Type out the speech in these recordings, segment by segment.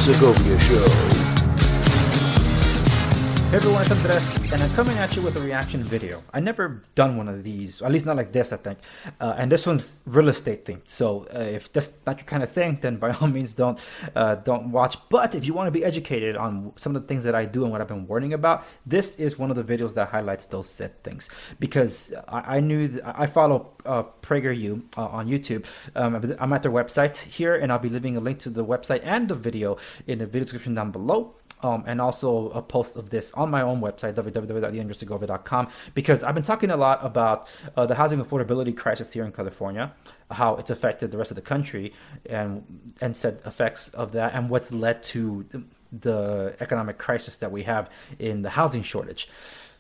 Segovia Show. Hey everyone, it's Andres, and I'm coming at you with a reaction video. I never done one of these, at least not like this, I think. And this one's real estate themed. So if that's not your kind of thing, then by all means don't watch. But if you want to be educated on some of the things that I do and what I've been warning about, this is one of the videos that highlights those said things. Because I knew that I follow PragerU on YouTube. I'm at their website here, and I'll be leaving a link to the website and the video in the video description down below. And also a post of this on my own website, www.theandrewsegovia.com, because I've been talking a lot about the housing affordability crisis here in California, how it's affected the rest of the country, and said effects of that, and what's led to the economic crisis that we have in the housing shortage.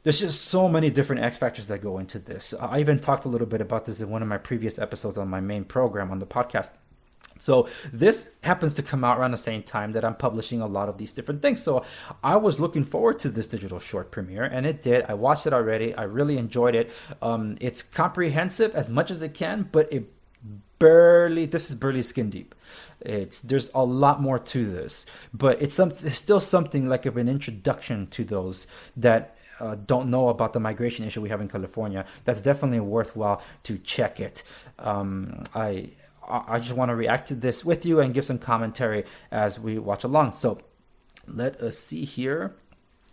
There's just so many different X factors that go into this. I even talked a little bit about this in one of my previous episodes on my main program on the podcast. So this happens to come out around the same time that I'm publishing a lot of these different things. So I was looking forward to this digital short premiere, and it did. I watched it already. I really enjoyed it. It's comprehensive as much as it can, but this is barely skin deep. There's a lot more to this, but it's still something like of an introduction to those that don't know about the migration issue we have in California. That's definitely worthwhile to check it. I just want to react to this with you and give some commentary as we watch along. So let us see here.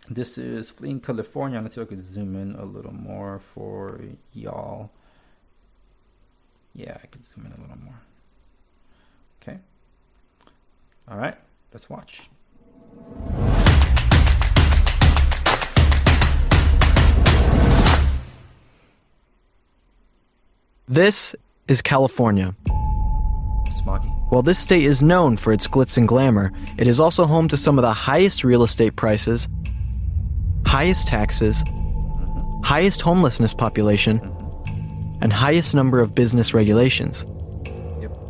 This is Fleeing California. Let's see if I can zoom in a little more for y'all. Yeah, I can zoom in a little more. Okay. All right, let's watch. This is California. Smoggy. While this state is known for its glitz and glamour, it is also home to some of the highest real estate prices, highest taxes, highest homelessness population, and highest number of business regulations.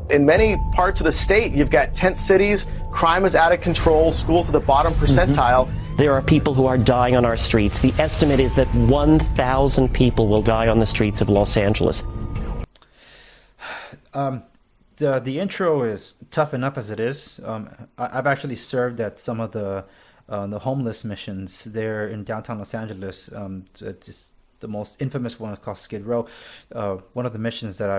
In many parts of the state, you've got tent cities, crime is out of control, schools at the bottom percentile. There are people who are dying on our streets. The estimate is that 1,000 people will die on the streets of Los Angeles. The intro is tough enough as it is. I've actually served at some of the homeless missions there in downtown Los Angeles. Just the most infamous one is called Skid Row. One of the missions that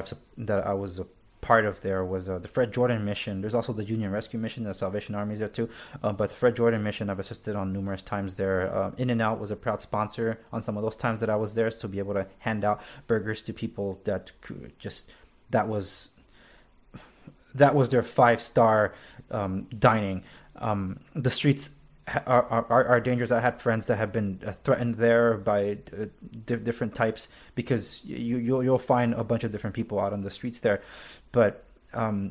I was a part of there was the Fred Jordan mission. There's also the Union Rescue mission. The Salvation Army is there too. But the Fred Jordan mission I've assisted on numerous times there. In-N-Out was a proud sponsor on some of those times that I was there, to be able to hand out burgers to people that was their 5-star dining. The streets are dangerous. I had friends that have been threatened there by different types, because you'll find a bunch of different people out on the streets there. But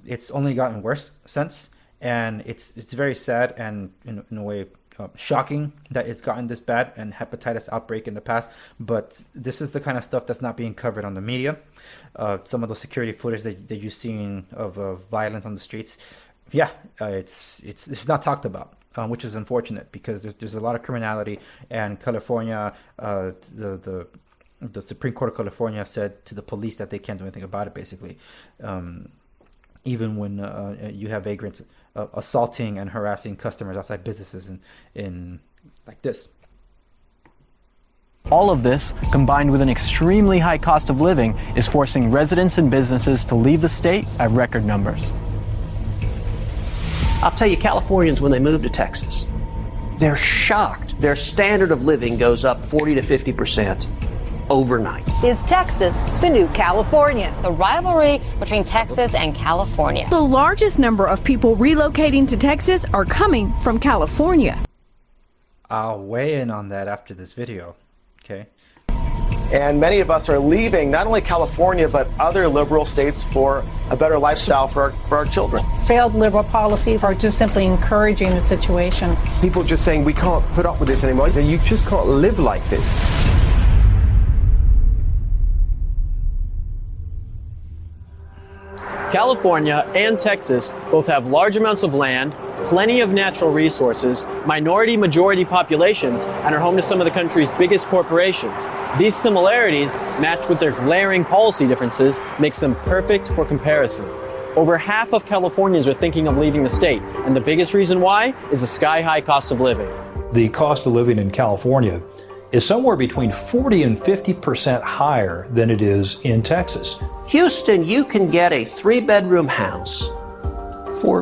it's only gotten worse since, and it's very sad and in a way shocking that it's gotten this bad, and hepatitis outbreak in the past. But this is the kind of stuff that's not being covered on the media. Some of those security footage that you've seen of violence on the streets, it's not talked about, which is unfortunate, because there's a lot of criminality. And California, the Supreme Court of California said to the police that they can't do anything about it, basically. Even when you have vagrants assaulting and harassing customers outside businesses in like this. All of this, combined with an extremely high cost of living, is forcing residents and businesses to leave the state at record numbers. I'll tell you, Californians, when they move to Texas, they're shocked. Their standard of living goes up 40 to 50% overnight. Is Texas the new California? The rivalry between Texas and California. The largest number of people relocating to Texas are coming from California. I'll weigh in on that after this video, okay? And many of us are leaving not only California, but other liberal states for a better lifestyle for our children. Failed liberal policies are just simply encouraging the situation. People just saying we can't put up with this anymore. So you just can't live like this. California and Texas both have large amounts of land, plenty of natural resources, minority-majority populations, and are home to some of the country's biggest corporations. These similarities, matched with their glaring policy differences, makes them perfect for comparison. over half of Californians are thinking of leaving the state. And the biggest reason why is the sky-high cost of living. The cost of living in California is somewhere between 40 and 50% higher than it is in Texas. Houston, you can get a 3-bedroom house for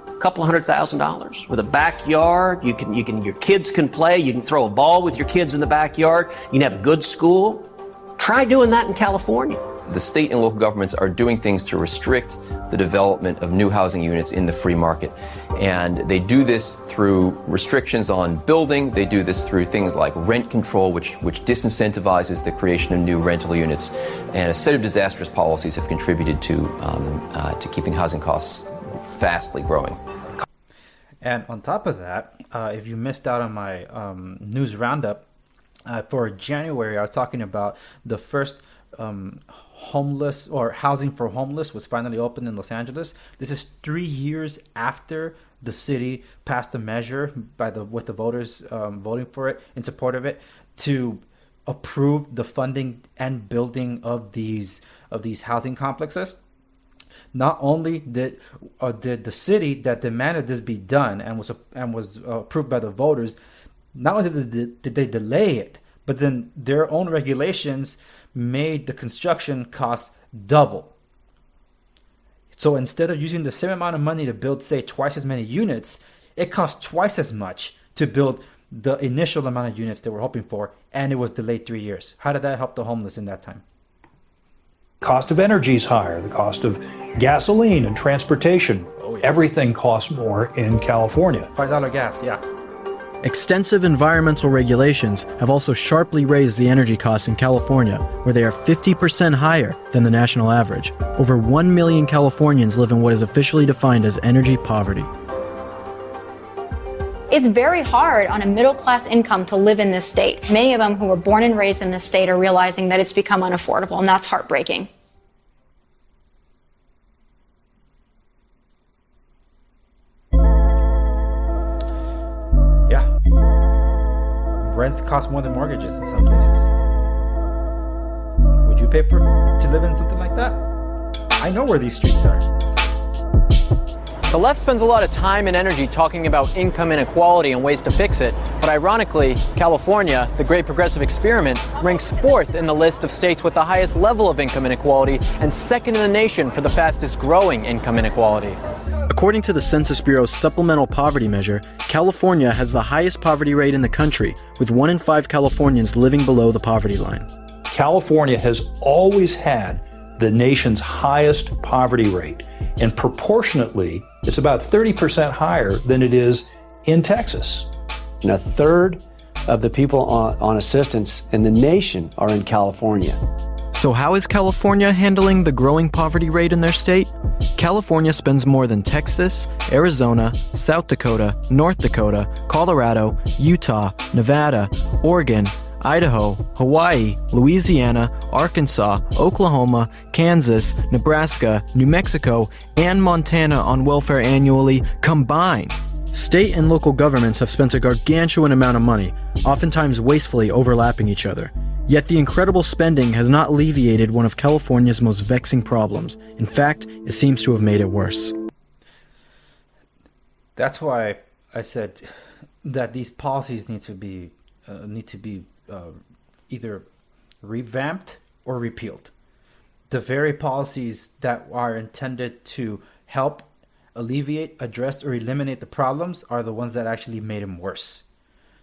a couple $100,000 with a backyard. Your kids can play. You can throw a ball with your kids in the backyard. You can have a good school. Try doing that in California. The state and local governments are doing things to restrict the development of new housing units in the free market. And they do this through restrictions on building. They do this through things like rent control, which disincentivizes the creation of new rental units. And a set of disastrous policies have contributed to keeping housing costs vastly growing. And on top of that, if you missed out on my news roundup, for January, I was talking about the first homeless or housing for homeless was finally opened in Los Angeles. This is 3 years after the city passed a measure with the voters voting for it in support of it to approve the funding and building of these housing complexes. Not only did the city that demanded this be done and was approved by the voters, not only did they delay it, but then their own regulations made the construction cost double. So instead of using the same amount of money to build, say, twice as many units, it cost twice as much to build the initial amount of units they were hoping for, and it was delayed 3 years. How did that help the homeless in that time? Cost of energy is higher, the cost of gasoline and transportation. Everything costs more in California. $5 gas, yeah. Extensive environmental regulations have also sharply raised the energy costs in California, where they are 50% higher than the national average. Over 1 million Californians live in what is officially defined as energy poverty. It's very hard on a middle-class income to live in this state. Many of them who were born and raised in this state are realizing that it's become unaffordable, and that's heartbreaking. Yeah. Rents cost more than mortgages in some places. Would you pay to live in something like that? I know where these streets are. The left spends a lot of time and energy talking about income inequality and ways to fix it, but ironically, California, the great progressive experiment, ranks 4th in the list of states with the highest level of income inequality and 2nd in the nation for the fastest growing income inequality. According to the Census Bureau's supplemental poverty measure, California has the highest poverty rate in the country, with 1 in 5 Californians living below the poverty line. California has always had the nation's highest poverty rate, and proportionately, it's about 30% higher than it is in Texas. And a third of the people on assistance in the nation are in California. So how is California handling the growing poverty rate in their state? California spends more than Texas, Arizona, South Dakota, North Dakota, Colorado, Utah, Nevada, Oregon, Idaho, Hawaii, Louisiana, Arkansas, Oklahoma, Kansas, Nebraska, New Mexico, and Montana on welfare annually combined. State and local governments have spent a gargantuan amount of money, oftentimes wastefully overlapping each other. Yet the incredible spending has not alleviated one of California's most vexing problems. In fact, it seems to have made it worse. That's why I said that these policies need to be either revamped or repealed. The very policies that are intended to help alleviate, address, or eliminate the problems are the ones that actually made them worse.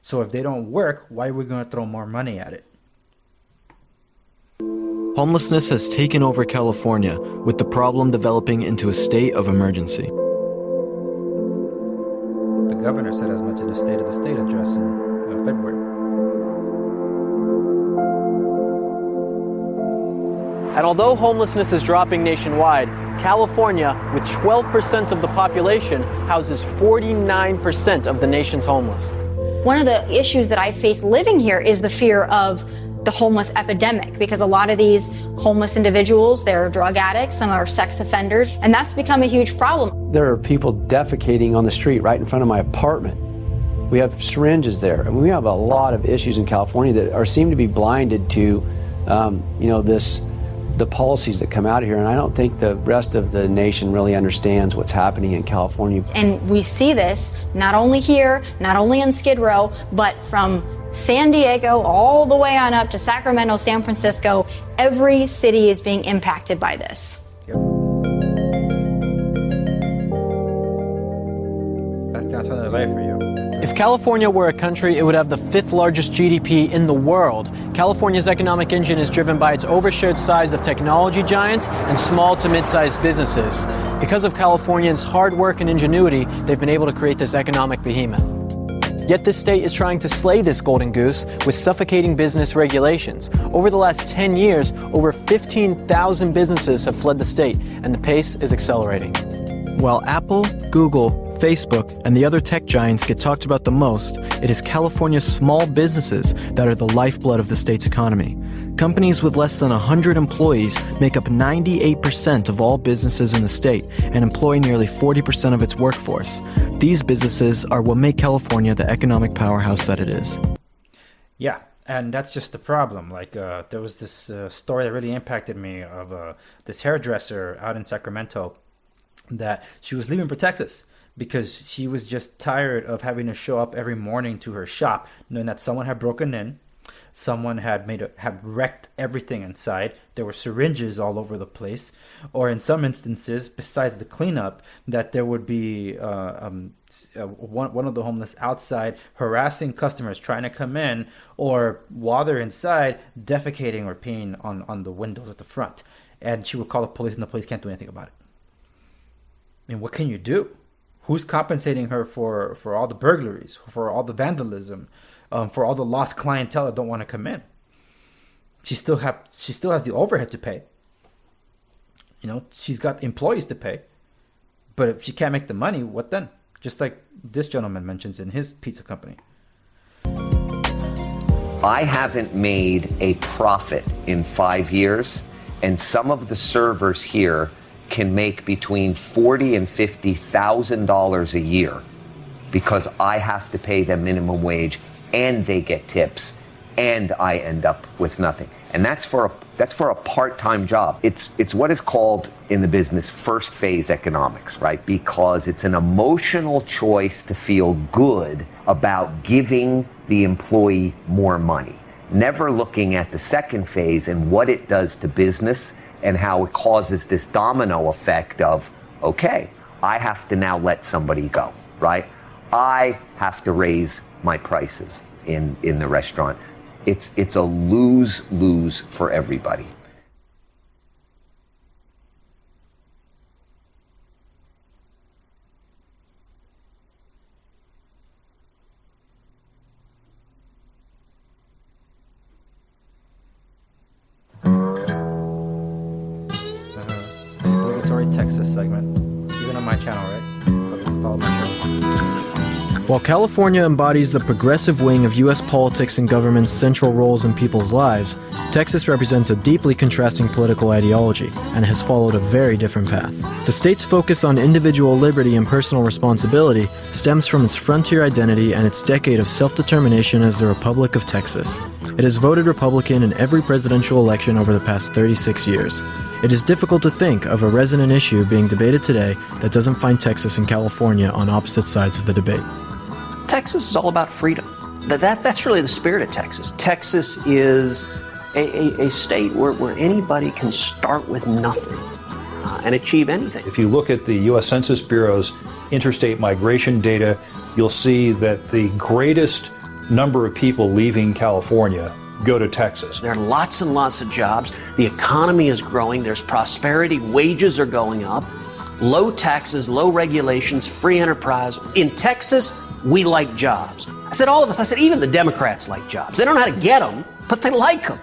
So if they don't work, why are we going to throw more money at it? Homelessness has taken over California, with the problem developing into a state of emergency. The governor said as much in the State of the State address in February. And although homelessness is dropping nationwide, California, with 12% of the population, houses 49% of the nation's homeless. One of the issues that I face living here is the fear of the homeless epidemic, because a lot of these homeless individuals, they're drug addicts, some are sex offenders, and that's become a huge problem. There are people defecating on the street right in front of my apartment. We have syringes there, and we have a lot of issues in California that seem to be blinded to, this the policies that come out of here, and I don't think the rest of the nation really understands what's happening in California. And we see this not only here, not only in Skid Row, but from San Diego all the way on up to Sacramento, San Francisco. Every city is being impacted by this. That's another life for you. If California were a country, it would have the 5th largest GDP in the world. California's economic engine is driven by its overshared size of technology giants and small to mid-sized businesses. Because of Californians' hard work and ingenuity, they've been able to create this economic behemoth. Yet this state is trying to slay this golden goose with suffocating business regulations. Over the last 10 years, over 15,000 businesses have fled the state, and the pace is accelerating. While Apple, Google, Facebook, and the other tech giants get talked about the most, it is California's small businesses that are the lifeblood of the state's economy. Companies with less than 100 employees make up 98% of all businesses in the state and employ nearly 40% of its workforce. These businesses are what make California the economic powerhouse that it is. Yeah, and that's just the problem. Like, there was this story that really impacted me of this hairdresser out in Sacramento that she was leaving for Texas because she was just tired of having to show up every morning to her shop, knowing that someone had broken in, someone had wrecked everything inside. There were syringes all over the place, or in some instances, besides the cleanup, that there would be one of the homeless outside harassing customers trying to come in, or while they're inside, defecating or peeing on the windows at the front. And she would call the police, and the police can't do anything about it. I mean, what can you do? Who's compensating her for all the burglaries, for all the vandalism, for all the lost clientele that don't want to come in? She still has the overhead to pay. You know, she's got employees to pay. But if she can't make the money, what then? Just like this gentleman mentions in his pizza company. I haven't made a profit in 5 years, and some of the servers here can make between $40,000 and $50,000 a year because I have to pay them minimum wage and they get tips and I end up with nothing. And that's for a part-time job. It's what is called in the business first phase economics, right? Because it's an emotional choice to feel good about giving the employee more money, never looking at the second phase and what it does to business and how it causes this domino effect of, okay, I have to now let somebody go, right? I have to raise my prices in the restaurant. It's a lose-lose for everybody. Texas segment, even on my channel, right? Follow my channel. While California embodies the progressive wing of U.S. politics and government's central roles in people's lives, Texas represents a deeply contrasting political ideology and has followed a very different path. The state's focus on individual liberty and personal responsibility stems from its frontier identity and its decade of self-determination as the Republic of Texas. It has voted Republican in every presidential election over the past 36 years. It is difficult to think of a resonant issue being debated today that doesn't find Texas and California on opposite sides of the debate. Texas is all about freedom. That's really the spirit of Texas. Texas is a state where anybody can start with nothing and achieve anything. If you look at the U.S. Census Bureau's interstate migration data, you'll see that the greatest number of people leaving California go to Texas. There are lots and lots of jobs. The economy is growing. There's prosperity. Wages are going up. Low taxes, low regulations, free enterprise. In Texas, we like jobs. I said all of us. I said even the Democrats like jobs. They don't know how to get them, but they like them.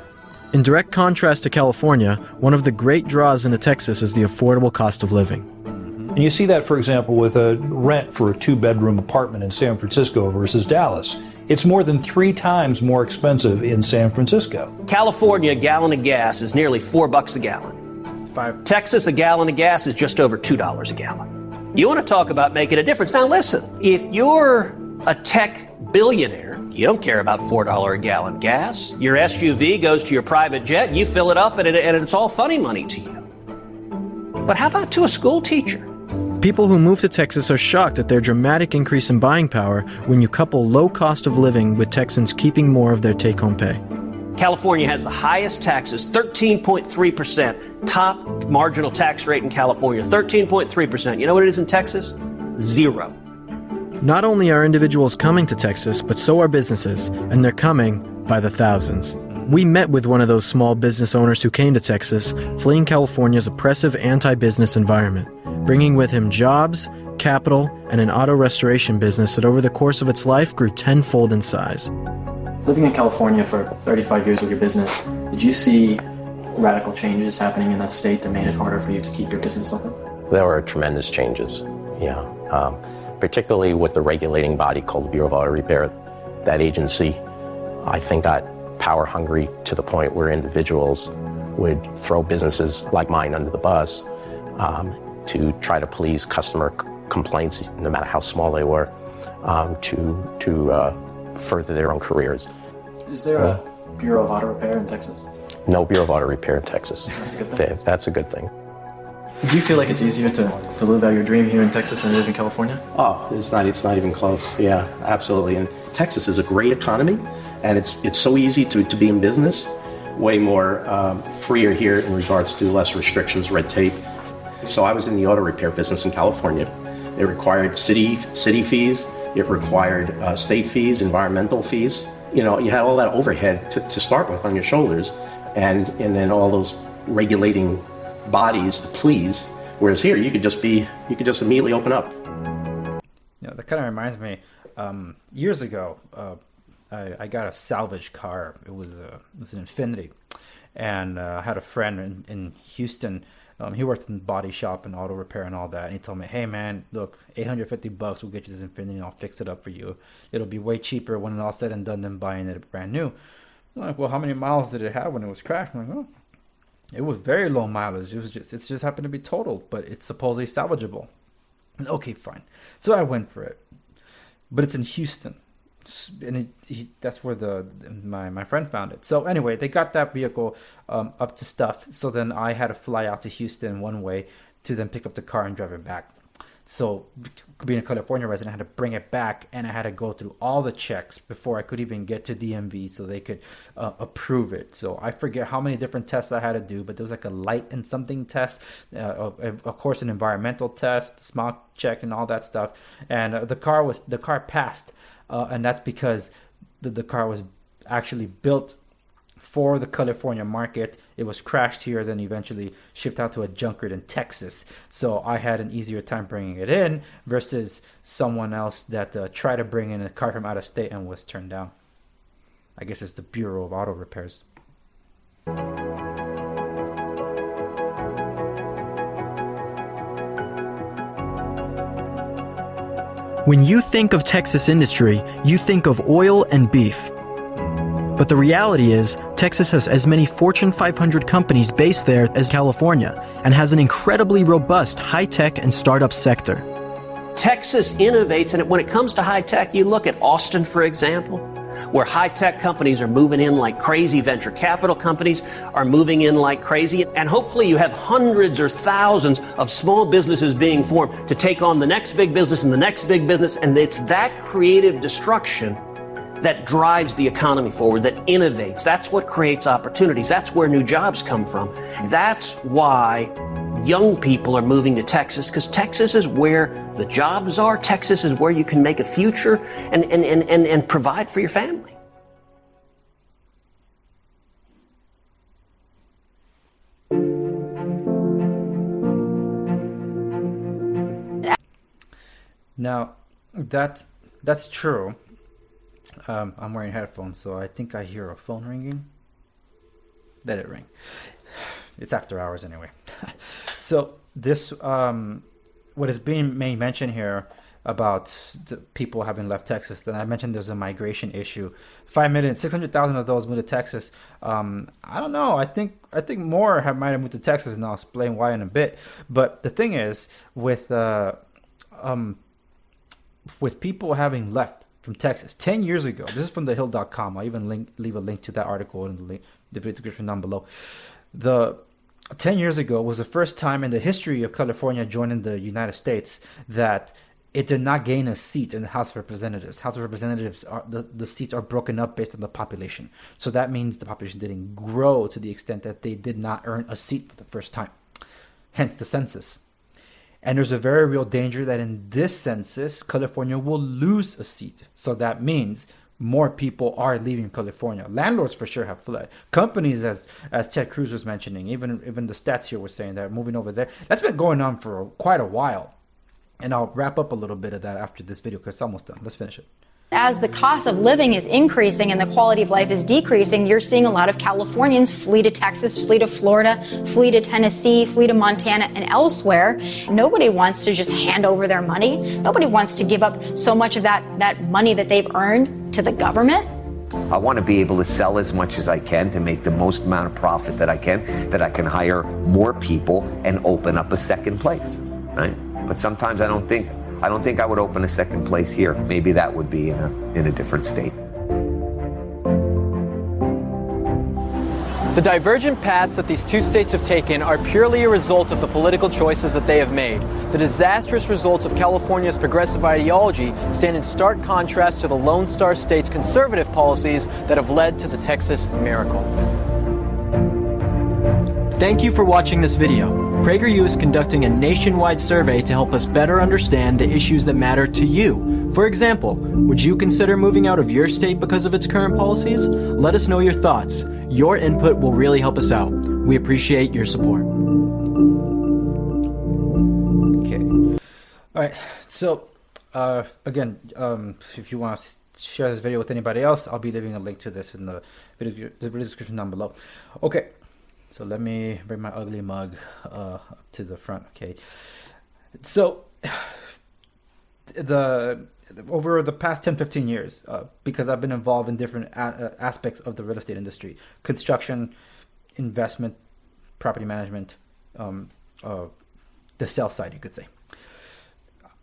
In direct contrast to California, one of the great draws into Texas is the affordable cost of living. And you see that, for example, with a rent for a 2-bedroom apartment in San Francisco versus Dallas. It's more than 3 times more expensive in San Francisco. California, a gallon of gas is nearly $4 a gallon. Texas, a gallon of gas is just over $2 a gallon. You want to talk about making a difference. Now listen, if you're a tech billionaire You don't care about $4 a gallon gas. Your SUV goes to your private jet, you fill it up, and it's all funny money to you. But how about to a school teacher? People who move to Texas are shocked at their dramatic increase in buying power when you couple low cost of living with Texans keeping more of their take-home pay. California has the highest taxes, 13.3%. Top marginal tax rate in California, 13.3%. You know what it is in Texas? 0. Not only are individuals coming to Texas, but so are businesses, and they're coming by the thousands. We met with one of those small business owners who came to Texas, fleeing California's oppressive anti-business environment, bringing with him jobs, capital, and an auto restoration business that over the course of its life grew tenfold in size. Living in California for 35 years with your business, did you see radical changes happening in that state that made it harder for you to keep your business open? There were tremendous changes, particularly with the regulating body called the Bureau of Auto Repair. That agency, I think, got power hungry to the point where individuals would throw businesses like mine under the bus to try to please customer complaints, no matter how small they were, to further their own careers. Is there a Bureau of Auto Repair in Texas? No Bureau of Auto Repair in Texas. That's a good thing. That's a good thing. Do you feel like it's easier to live out your dream here in Texas than it is in California? Oh, it's not even close. Yeah, absolutely. And Texas is a great economy, and it's so easy to be in business. Way more freer here in regards to less restrictions, red tape. So I was in the auto repair business in California. It required city fees. It required state fees, environmental fees. You know, you had all that overhead to start with on your shoulders, and then all those regulating bodies to please. Whereas here, you could just immediately open up. That kind of reminds me. Years ago, I got a salvage car. It was an Infiniti, and I had a friend in Houston. He worked in body shop and auto repair and all that. And he told me, "Hey man, look, $850 will get you this Infiniti, and I'll fix it up for you. It'll be way cheaper when it's all said and done than buying it brand new." I'm like, "Well, how many miles did it have when it was crashed?" I'm like, "Oh, it was very low mileage. It just happened to be totaled, but it's supposedly salvageable." Okay, fine. So I went for it, but it's in Houston, and that's where my friend found it. So anyway, they got that vehicle up to stuff. So then I had to fly out to Houston one way to then pick up the car and drive it back. So being a California resident, I had to bring it back, and I had to go through all the checks before I could even get to DMV so they could approve it. So I forget how many different tests I had to do, but there was like a light and something test, of course an environmental test, smog check, and all that stuff. And the car passed, and that's because the car was actually built for the California market. It was crashed here, then eventually shipped out to a junkyard in Texas. So I had an easier time bringing it in versus someone else that tried to bring in a car from out of state and was turned down. I guess it's the Bureau of Auto Repairs. When you think of Texas industry, you think of oil and beef. But the reality is, Texas has as many Fortune 500 companies based there as California, and has an incredibly robust high-tech and startup sector. Texas innovates, and when it comes to high-tech, you look at Austin, for example, where high-tech companies are moving in like crazy, venture capital companies are moving in like crazy, and hopefully you have hundreds or thousands of small businesses being formed to take on the next big business and the next big business, and it's that creative destruction that drives the economy forward, that innovates. That's what creates opportunities. That's where new jobs come from. That's why young people are moving to Texas, because Texas is where the jobs are. Texas is where you can make a future and provide for your family. Now, that's true. I'm wearing headphones, so I think I hear a phone ringing. Let it ring. It's after hours anyway. So this, what is being mentioned here about the people having left Texas, then I mentioned there's a migration issue. 5,600,000 of those moved to Texas. I don't know. I think more might have moved to Texas, and I'll explain why in a bit. But the thing is, with people having left from Texas 10 years ago. This is from thehill.com. I'll even leave a link to that article in the video description down below. 10 years ago was the first time in the history of California joining the United States that it did not gain a seat in the House of Representatives. House of Representatives, the seats are broken up based on the population. So that means the population didn't grow to the extent that they did not earn a seat for the first time. Hence the census. And there's a very real danger that in this census, California will lose a seat. So that means more people are leaving California. Landlords for sure have fled. Companies, as Ted Cruz was mentioning, even the stats here were saying that moving over there. That's been going on for quite a while. And I'll wrap up a little bit of that after this video because it's almost done. Let's finish it. As the cost of living is increasing and the quality of life is decreasing, you're seeing a lot of Californians flee to Texas, flee to Florida, flee to Tennessee, flee to Montana and elsewhere. Nobody wants to just hand over their money. Nobody wants to give up so much of that money that they've earned to the government. I want to be able to sell as much as I can to make the most amount of profit that I can hire more people and open up a second place, right? But sometimes I don't think I would open a second place here. Maybe that would be in a different state. The divergent paths that these two states have taken are purely a result of the political choices that they have made. The disastrous results of California's progressive ideology stand in stark contrast to the Lone Star State's conservative policies that have led to the Texas miracle. Thank you for watching this video. PragerU is conducting a nationwide survey to help us better understand the issues that matter to you. For example, would you consider moving out of your state because of its current policies? Let us know your thoughts. Your input will really help us out. We appreciate your support. Okay. All right. So, again, if you want to share this video with anybody else, I'll be leaving a link to this in the video description down below. Okay. So let me bring my ugly mug up to the front. Okay. So over the past 10-15 years, because I've been involved in different aspects of the real estate industry, construction, investment, property management, the sell side, you could say.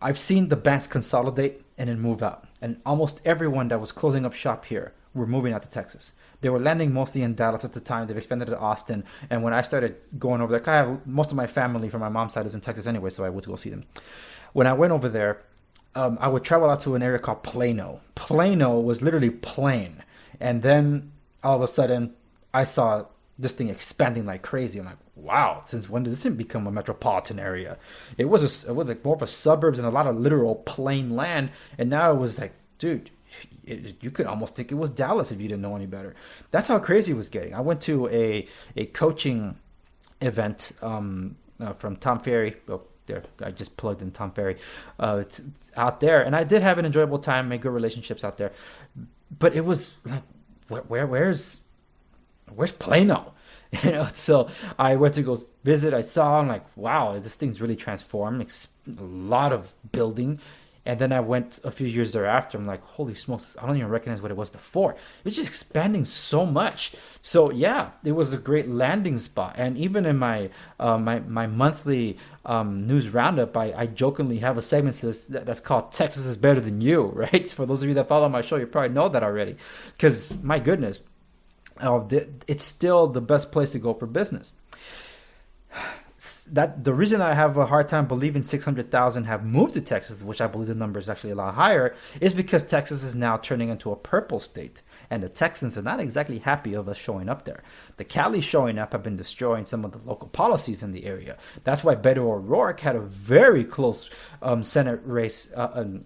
I've seen the banks consolidate and then move out. And almost everyone that was closing up shop here were moving out to Texas. They were landing mostly in Dallas at the time. They've expanded to Austin. And when I started going over there, most of my family from my mom's side was in Texas anyway, so I would go see them. When I went over there, I would travel out to an area called Plano. Plano was literally plain. And then all of a sudden, I saw this thing expanding like crazy. I'm like, wow, since when does this become a metropolitan area? It was like more of a suburbs and a lot of literal plain land. And now it was like, dude, you could almost think it was Dallas if you didn't know any better. That's how crazy it was getting. I went to a coaching event from Tom Ferry. Oh, there, I just plugged in Tom Ferry out there, and I did have an enjoyable time, made good relationships out there. But it was like, where's Plano? You know, so I went to go visit. I saw, I'm like, wow, this thing's really transformed. A lot of building. And then I went a few years thereafter. I'm like, holy smokes, I don't even recognize what it was before. It was just expanding so much. So yeah, it was a great landing spot. And even in my my monthly news roundup, I jokingly have a segment that's called "Texas is Better Than You." Right? For those of you that follow my show, you probably know that already. Because my goodness, it's still the best place to go for business. That the reason I have a hard time believing 600,000 have moved to Texas, which I believe the number is actually a lot higher, is because Texas is now turning into a purple state, and the Texans are not exactly happy of us showing up there. The Calis showing up have been destroying some of the local policies in the area. That's why Beto O'Rourke had a very close Senate race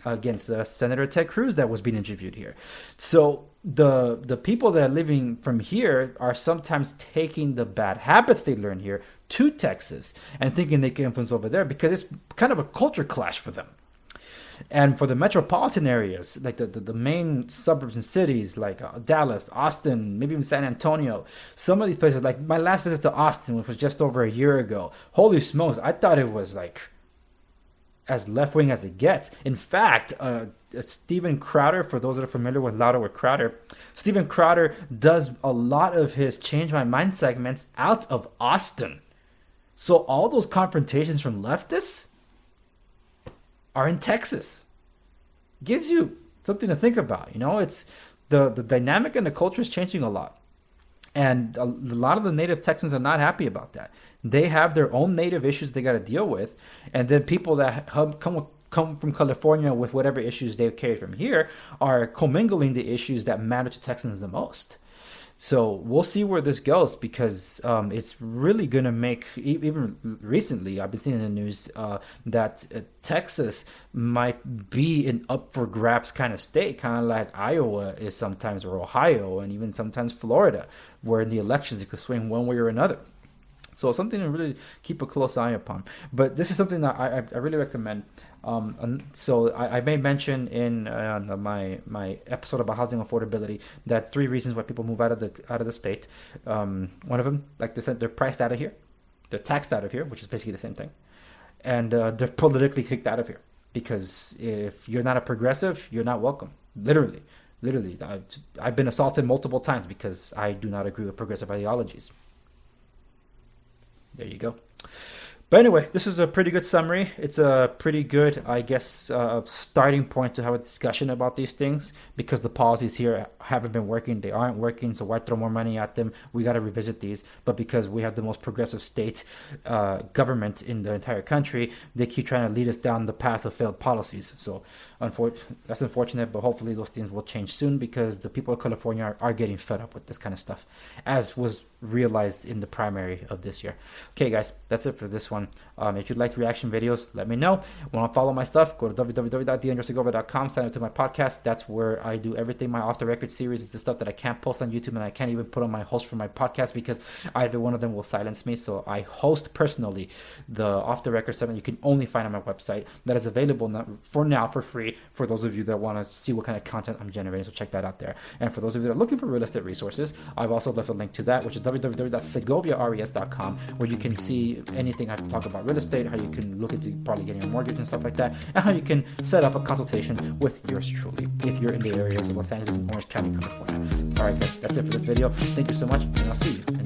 against Senator Ted Cruz that was being interviewed here. So the people that are living from here are sometimes taking the bad habits they learned here to Texas and thinking they can influence over there because it's kind of a culture clash for them. And for the metropolitan areas, like the main suburbs and cities like Dallas, Austin, maybe even San Antonio, some of these places, like my last visit to Austin, which was just over a year ago, holy smokes, I thought it was like as left-wing as it gets. In fact, Steven Crowder, for those that are familiar with Louder with Crowder, Steven Crowder does a lot of his Change My Mind segments out of Austin. So all those confrontations from leftists are in Texas. Gives you something to think about. You know, it's the dynamic and the culture is changing a lot. And a lot of the native Texans are not happy about that. They have their own native issues they got to deal with. And then people that come from California with whatever issues they've carried from here are commingling the issues that matter to Texans the most. So we'll see where this goes, because it's really going to make, even recently, I've been seeing in the news that Texas might be an up for grabs kind of state, kind of like Iowa is sometimes, or Ohio, and even sometimes Florida, where in the elections it could swing one way or another. So something to really keep a close eye upon. But this is something that I really recommend. So I may mention in my episode about housing affordability that 3 reasons why people move out of the state. One of them, like they said, they're priced out of here, they're taxed out of here, which is basically the same thing, and they're politically kicked out of here, because if you're not a progressive, you're not welcome. Literally, I've been assaulted multiple times because I do not agree with progressive ideologies. There you go. But anyway, this is a pretty good summary. It's a pretty good, I guess, starting point to have a discussion about these things, because the policies here haven't been working. They aren't working, so why throw more money at them? We got to revisit these. But because we have the most progressive state government in the entire country, they keep trying to lead us down the path of failed policies. So that's unfortunate, but hopefully those things will change soon, because the people of California are getting fed up with this kind of stuff, as was realized in the primary of this year. Okay, guys, that's it for this one. If you'd like reaction videos, let me know. Want to follow my stuff? Go to www.theandrewsegovia.com. Sign up to my podcast. That's where I do everything. My off the record series is the stuff that I can't post on YouTube, and I can't even put on my host for my podcast because either one of them will silence me. So I host personally the off the record segment. You can only find on my website. That is available now for free for those of you that want to see what kind of content I'm generating. So check that out there. And for those of you that are looking for real estate resources, I've also left a link to that, which is www.segoviares.com, where you can see anything I talk about real estate, how you can look into probably getting a mortgage and stuff like that, and how you can set up a consultation with yours truly if you're in the areas of Los Angeles and Orange County, California. All right, guys, that's it for this video. Thank you so much, and I'll see you